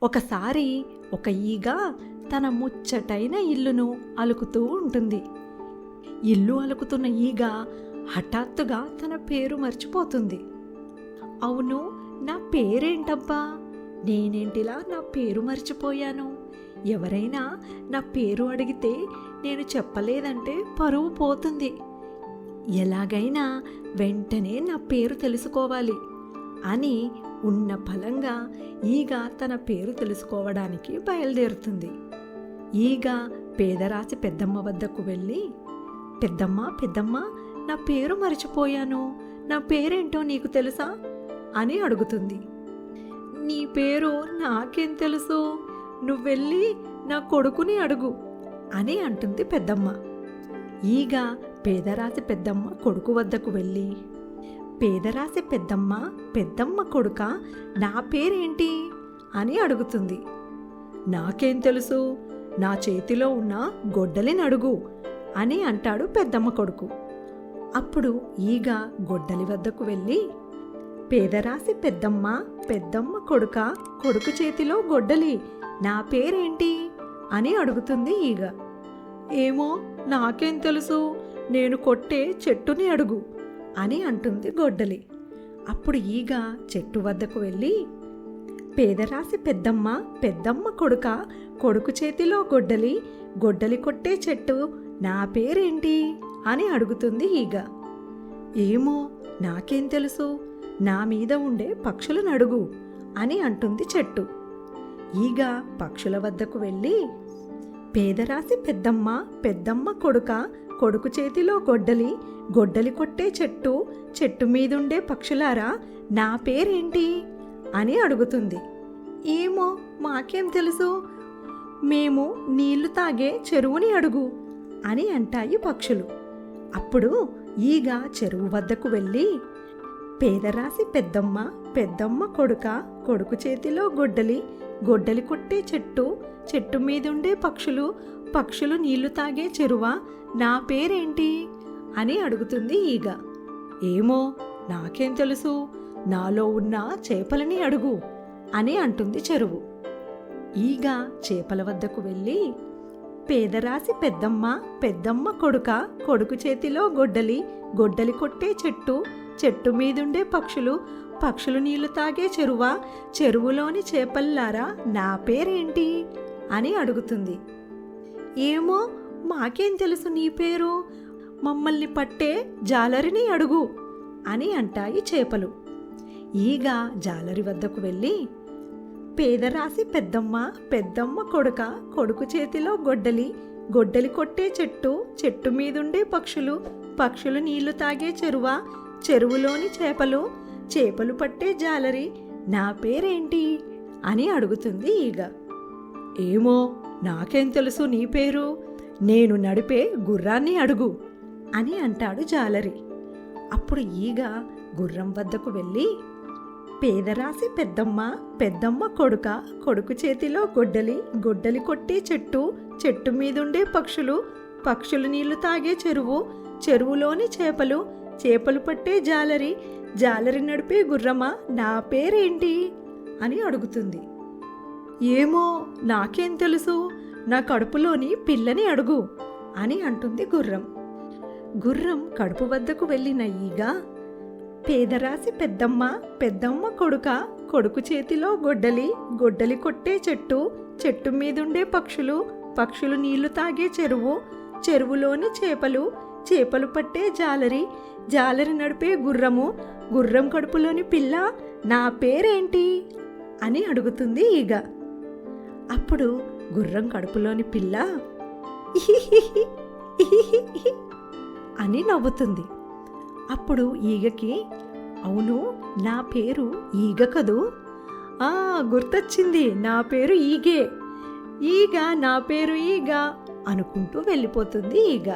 ఒకసారి ఒక ఈగ తన ముచ్చటైన ఇల్లును అలుకుతూ ఉంటుంది. ఇల్లు అలుకుతున్న ఈగ హఠాత్తుగా తన పేరు మర్చిపోతుంది. అవును, నా పేరేంటబ్బా, నేనేంటిలా నా పేరు మర్చిపోయాను. ఎవరైనా నా పేరు అడిగితే నేను చెప్పలేదంటే పరువు పోతుంది. ఎలాగైనా వెంటనే నా పేరు తెలుసుకోవాలి అని ఉన్న ఫలంగా ఈగ తన పేరు తెలుసుకోవడానికి బయలుదేరుతుంది. ఈగ పేదరాశి పెద్దమ్మ వద్దకు వెళ్ళి, పెద్దమ్మ పెద్దమ్మ, నా పేరు మర్చిపోయాను, నా పేరేంటో నీకు తెలుసా అని అడుగుతుంది. నీ పేరు నాకేం తెలుసు, నువ్వెళ్ళి నా కొడుకుని అడుగు అని అంటుంది పెద్దమ్మ. ఈగ పేదరాశి పెద్దమ్మ కొడుకు వద్దకు వెళ్ళి, పేదరాశి పెద్దమ్మ పెద్దమ్మ కొడుక, నా పేరేంటి అని అడుగుతుంది. నాకేం తెలుసు, నా చేతిలో ఉన్న గొడ్డలిని అడుగు అని అంటాడు పెద్దమ్మ కొడుకు. అప్పుడు ఈగ గొడ్డలి వద్దకు వెళ్ళి, పేదరాశి పెద్దమ్మ పెద్దమ్మ కొడుక, కొడుకు చేతిలో గొడ్డలి, నా పేరేంటి అని అడుగుతుంది ఈగ. ఏమో నాకేం తెలుసు, నేను కొట్టే చెట్టుని అడుగు అని అంటుంది గొడ్డలి. అప్పుడు ఈగ చెట్టు వద్దకు వెళ్ళి, పేదరాశి పెద్దమ్మ పెద్దమ్మ కొడుక, కొడుకు చేతిలో గొడ్డలి, గొడ్డలి కొట్టే చెట్టు, నా పేరేంటి అని అడుగుతుంది ఈగ. ఏమో నాకేం తెలుసు, నా మీద ఉండే పక్షులను అడుగు అని అంటుంది చెట్టు. ఈగ పక్షుల వద్దకు వెళ్ళి, పేదరాశి పెద్దమ్మ పెద్దమ్మ కొడుక, కొడుకు చేతిలో గొడ్డలి, గొడ్డలి కొట్టే చెట్టు, చెట్టు మీదుండే పక్షులారా, నా పేరేంటి అని అడుగుతుంది. ఏమో మాకేం తెలుసు, మేము నీళ్లు తాగే చెరువుని అడుగు అని అంటాయి పక్షులు. అప్పుడు ఈగ చెరువు వద్దకు వెళ్ళి, పేదరాశి పెద్దమ్మ పెద్దమ్మ కొడుక, కొడుకు చేతిలో గొడ్డలి, గొడ్డలి కొట్టే చెట్టు, చెట్టు మీదుండే పక్షులు, పక్షులు నీళ్లు తాగే చెరువ, నా పేరేంటి అని అడుగుతుంది ఈగ. ఏమో నాకేం తెలుసు, నాలో ఉన్న చేపలని అడుగు అని అంటుంది చెరువు. ఈగ చేపల వద్దకు వెళ్ళి, పేదరాశి పెద్దమ్మ పెద్దమ్మ కొడుక, కొడుకు చేతిలో గొడ్డలి, గొడ్డలి కొట్టే చెట్టు, చెట్టు మీదుండే పక్షులు, పక్షులు నీళ్లు తాగే చెరువ, చెరువులోని చేపల్లారా, నా పేరేంటి అని అడుగుతుంది. ఏమో మాకేం తెలుసు నీ పేరు, మమ్మల్ని పట్టే జాలరిని అడుగు అని అంటాయి చేపలు. ఈగ జాలరి వద్దకు వెళ్ళి, పేదరాశి పెద్దమ్మ పెద్దమ్మ కొడుక, కొడుకు చేతిలో గొడ్డలి, గొడ్డలి కొట్టే చెట్టు, చెట్టు మీదుండే పక్షులు, పక్షులు నీళ్లు తాగే చెరువ, చెరువులోని చేపలు, చేపలు పట్టే జాలరి, నా పేరేంటి అని అడుగుతుంది ఈగ. ఏమో నాకేం తెలుసు నీ పేరు, నేను నడిపే గుర్రాన్ని అడుగు అని అంటాడు జాలరి. అప్పుడు ఈగ గుర్రం వద్దకు వెళ్ళి, పేదరాశి పెద్దమ్మ పెద్దమ్మ కొడుక, కొడుకు చేతిలో గొడ్డలి, గొడ్డలి కొట్టే చెట్టు, చెట్టు మీదుండే పక్షులు, పక్షులు నీళ్లు తాగే చెరువు, చెరువులోని చేపలు, చేపలు పట్టే జాలరి, జాలరి నడిపే గుర్రమా, నా పేరేంటి అని అడుగుతుంది. ఏమో నాకేం తెలుసు, నా కడుపులోని పిల్లని అడుగు అని అంటుంది గుర్రం. గుర్రం కడుపు వద్దకు వెళ్ళిన ఈగ, పేదరాశి పెద్దమ్మ పెద్దమ్మ కొడుక, కొడుకు చేతిలో గొడ్డలి, గొడ్డలి కొట్టే చెట్టు, చెట్టు మీదుండే పక్షులు, పక్షులు నీళ్లు తాగే చెరువు, చెరువులోని చేపలు, చేపలు పట్టే జాలరి, జాలరి నడిపే గుర్రము, గుర్రం కడుపులోని పిల్ల, నా పేరేంటి అని అడుగుతుంది ఈగ. అప్పుడు గుర్రం కడుపులోని పిల్ల అని నవ్వుతుంది. అప్పుడు ఈగకి, అవును నా పేరు ఈగ కదూ, గుర్తొచ్చింది, నా పేరు ఈగే, ఈగ నా పేరు ఈగ అనుకుంటూ వెళ్ళిపోతుంది ఈగ.